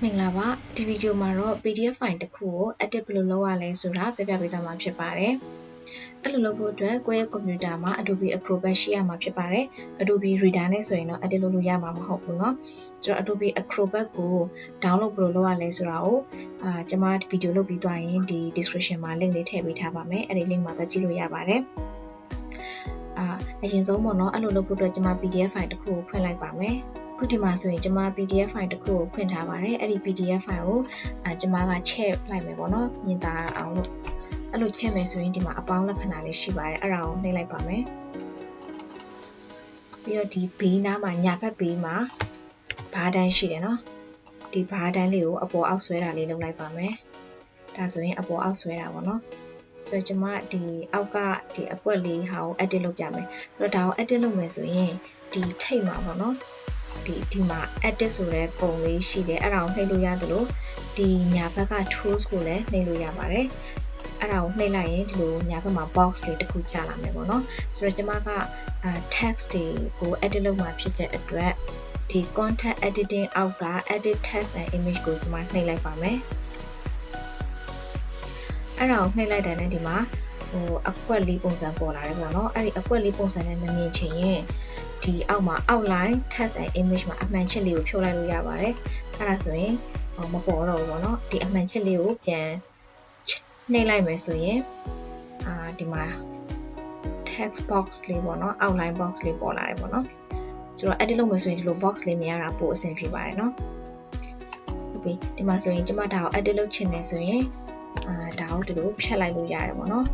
မင်္ဂလာပါဒီဗီဒီယိုမှာတော့ PDF file တစ်ခုကို edit ဘယ်လိုလုပ်ရလဲဆိုတာပြပြပေးသွားမှာဖြစ်ပါတယ်အဲ့လိုလုပ်ဖို့အတွက်ကိုယ့်ရဲ့ကွန်ပျူတာမှာ Adobe Acrobat ရှိရမှာဖြစ်ပါတယ် Adobe Reader နဲ့ဆိုရင်တော့ edit လုပ်လို့ရမှာမဟုတ်ဘူးเนาะဆိုတော့ Adobe Acrobat ကို download ဘယ်လိုလုပ်ရလဲဆိုတာကိုကျွန်မဒီဗီဒီယိုလုပ်ပြီးသွားရင်ဒီ description မှာ link လေးထည့်ပေးထားပါမယ်အဲ့ဒီ link မှာသွားကြည့်လို့ရပါတယ်အရင်ဆုံးပေါ့နော်အဲ့လိုလုပ်ဖို့အတွက်ကျွန်မ PDF file တစ်ခုကိုဖွင့်လိုက်ပါမယ်ခုဒီမှာဆိုရင်ကျွန်မ PDF file တစ်ခုကိုဖွင့်ထားပါတယ်အဲ့ဒီ PDF file ကိုကျွန်မကချဲ့လိုက်မယ်ပေါ့နော်မြင်သာအောင်လို့အဲ့လိုချဲ့မယ်ဆိုရင်ဒီမှာအပေါင်းလက္ခဏာလေးရှိပါတယ်အဲ့ဒါကိုနှိပ်လိုက်ပါမယ်ပြီးတော့ဒီဘေးနားမှာညာဘက်ဘေးမှာဘားတန်းရှိတယ်နော်ဒီဘားတန်းလေးကိုအပေါ်အောက်ဆွဲတာလေးလုပ်လိုက်ပါမယ်ဒါဆိုရင်အပေါ်အောက်ဆွဲတာပေါ့နော်ဆိုတော့ကျွန်မဒီအောက်ကဒီအကွက်လေးဟာကို edit လုပ်ပြမယ်ဆိုတော့ဒါကို edit လုပ်မယ်ဆိုရင်ဒီထိပ်မှာပေါ့နော်ဒီမှာ edit ဆိုတဲ့ပုံလေးရှိတယ်အဲ့ဒါကိုနှိပ်လို့ရတယ်လို့ဒီညာဘက်က tools ကိုလည်းနှိပ်လို့ရပါတယ်အဲ့ဒါကိုနှိပ်လိုက်ရင်ဒီလိုညာဘက်မှာ box လေးတစ်ခုကျလာမယ်ပေါ့နော်ဆိုတော့ကျွန်မကtext တွေကို edit လုပ်မှာဖြစ်တဲ့အတွက်ဒီ content editing အောက်က edit text and image ကိုကျွန်မနှိပ်လိုက်ပါမယ်အဲ့ဒါကိုနှိပ်လိုက်တဲ့နဲ့ဒီမှာအကွက်လေးပုံစံပေါ်လာတယ်ပေါ့နော်အဲ့ဒီအကွက်လေးပုံစံနဲ့မမြင်ချင်ရင်ဒီအောက်မှာ outline text and image မှာအမှန်ချစ်လေးကိုဖြုတ်လိုက်လို့ရပါတယ်အဲ့ဒါဆိုရင်မပေါ်တော့ဘူးပေါ့နော်ဒီအမှန်ချစ်လေးကိုပြန်နှိပ်လိုက်မယ်ဆိုရင်ဒီမှာ text box လေးပေါ့နော် outline box လေးပေါ်လာတယ်ပေါ့နော်ဆိုတော့ edit လုပ်မယ်ဆိုရင်ဒီလို box လေးမြင်ရတာပိုအဆင်ပြေပါတယ်နော်ဟုတ်ပြီဒီမှာဆိုရင်ကျွန်မဒါကို edit လုပ်ချင်တယ်ဆိုရင်ဒါကိုဒီလိုဖြတ်လိုက်လို့ရတယ်ပေါ့နော်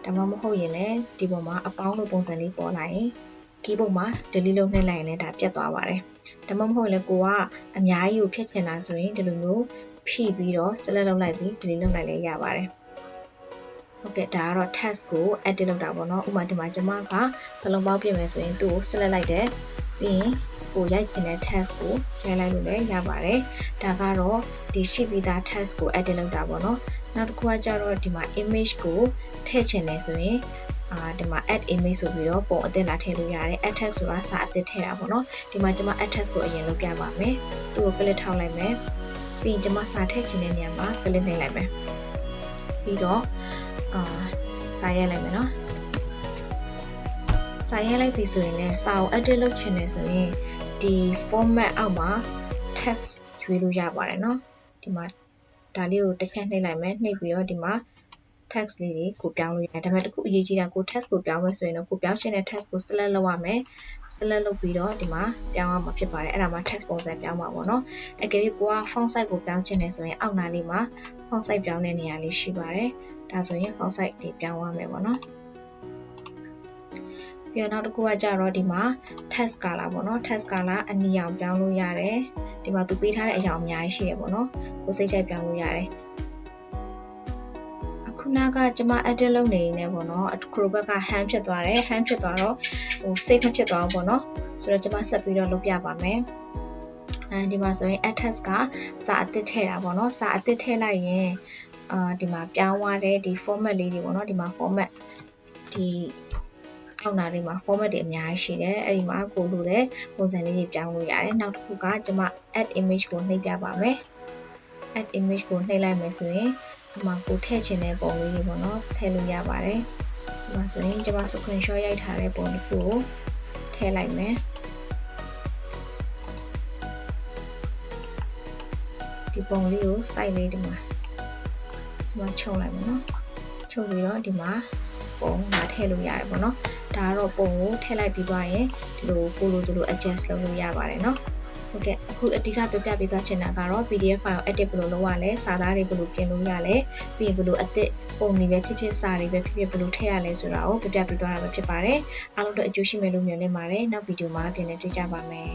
ဒါမှမဟုတ်ရင်လည်းဒီပေါ်မှာအပေါင်းလိုပုံစံလေးပေါ်လာရင်keyboard မှာ delete လုပ်နှိပ်လိုက်ရင်လည်းဒါပြတ်သွားပါတယ်ဒါမှမဟုတ်လည်းကိုကအများကြီးကိုဖြတ်ချင်တာဆိုရင်ဒီလိုမျိုးဖြည့်ပြီးတော့ select လုပ်လိုက်ပြီး delete လုပ်လိုက်လည်းရပါတယ်ဟုတ်ကဲ့ဒါကတော့ text ကို edit လုပ်တာပေါ့နော်ဥပမာဒီမှာကျွန်မကစလုံးပေါင်းပြင်မယ်ဆိုရင်သူ့ကို select လိုက်တယ်ပြီးရင်ကိုရိုက်ချင်တဲ့ text ကိုရိုက်လိုက်လို့လည်းရပါတယ်ဒါကတော့ဒီရှိပြီးသား text ကို edit လုပ်တာပေါ့နော်နောက်တစ်ခုကကြတော့ဒီမှာ image ကိုထည့်ချင်တယ်ဆိုရင်ဒီမှာ add image ဆိုပြီးတော့ပုံအသစ်လာထည့်လို့ရတယ် add text ဆိုတာစာအသစ်ထည့်တာပေါ့နော်ဒီမှာကျွန်မ add text ကိုအရင်လုပ်ပြပါမယ်သူ့ကို click ထောက်လိုက်မယ်ပြီးရင်ကျွန်မစာထည့်ချင်တဲ့နေရာမှာ click နှိပ်လိုက်မယ်ပြီးတော့စာရိုက်လိုက်မယ်နော်စာရိုက်လိုက်ပြီဆိုရင်လည်းစာကို edit လုပ်ချင်တယ်ဆိုရင်ဒီ format အောက်မှာ text ရွေးလို့ရပါတယ်နော်ဒီမှာဒါလေးကိုတစ်ချက်နှိပ်လိုက်မယ်နှိပ်ပြီးတော့ဒီမှာ text လေးတွေကိုပြောင်းလို့ရတယ်ဒါပေမဲ့တခုအရေးကြီးတာကို text ကိုပြောင်းမယ်ဆိုရင်တော့ကိုပြောင်းချင်တဲ့ text ကို select လုပ်ရမယ် select လုပ်ပြီးတော့ဒီမှာပြောင်းရမှာဖြစ်ပါတယ်အဲ့ဒါမှာ text ပုံစံပြောင်းပါပေါ့နော်အကယ်၍ကိုက font size ကိုပြောင်းချင်တယ်ဆိုရင်အောက်နားလေးမှာ font size ပြောင်းတဲ့နေရာလေးရှိပါတယ်ဒါဆိုရင် font size တွေပြောင်းရမယ်ပေါ့နော်ပြီးတော့နောက်တစ်ခုကကြတော့ဒီမှာ text color ပေါ့နော် text color အနီရောင်ပြောင်းလို့ရတယ်ဒီမှာသူပေးထားတဲ့အရာအများကြီးရှိတယ်ပေါ့နော်ကိုစိတ်ကြိုက်ပြောင်းလို့ရတယ်ခုနကကျွန်မ edit လုပ်နေနေပေါ့နော် Acrobat က hand ဖြစ်သွားတယ် hand ဖြစ်သွားတော့save မဖြစ်သွားဘူးပေါ့နော်ဆိုတော့ကျွန်မဆက်ပြီးတော့လုပ်ပြပါမယ်ဒီမှာဆိုရင် add text ကစာအသစ်ထည့်တာပေါ့နော်စာအသစ်ထည့်လိုက်ရင်ဒီမှာပြောင်းသွားတဲ့ဒီ format လေးတွေပေါ့နော်ဒီမှာ format ဒီအောက်နာလေးမှာ format တွေအများကြီးရှိတယ်အဲ့ဒီမှာကိုလိုတဲ့ပုံစံလေးတွေပြောင်းလို့ရတယ်နောက်တစ်ခုကကျွန်မ add image ကိုနှိပ်ပြပါမယ် add image ကိုနှိပ်လိုက်မယ်ဆိုရင်ဒီမှာကိုထည့်ချင်တဲ့ပုံလေးတွေပေါ့နော်ထည့်လို့ရပါတယ်ဒီမှာဆိုရင်ကျွန်မ screenshot ရိုက်ထားတဲ့ပုံတစ်ခုကိုထည့်လိုက်မယ်ဒီပုံလေးကို site လေးဒီမှာချုပ်လိုက်မယ်နော်ချုပ်ပြီးတော့ဒီမှာပုံမှာထည့်လို့ရတယ်ပေါ့နော်ဒါကတော့ပုံကိုထည့်လိုက်ပြီးသွားရင်ဒီလိုကိုလိုadjust လုပ်လို့ရပါတယ်နော်ဟုတ်ကဲ့အခုအဓိကပြပြပေးသွားချင်တာကတော့ PDF file edit ဘယ်လိုလုပ်ရလဲစာသားတွေဘယ်လိုပြင်လို့ရလဲပြီးရင်ဘယ်လိုအသစ်ပုံတွေပဲဖြစ်ဖြစ်စာတွေပဲဖြစ်ဖြစ်ဘယ်လိုထည့်ရလဲဆိုတာကိုပြပြပေးသွားတာပဲဖြစ်ပါတယ်အားလုံးတို့အကျိုးရှိမယ်လို့မျှော်လင့်ပါတယ်နောက်ဗီဒီယိုမှာပြန်လည်တွေ့ကြပါမယ်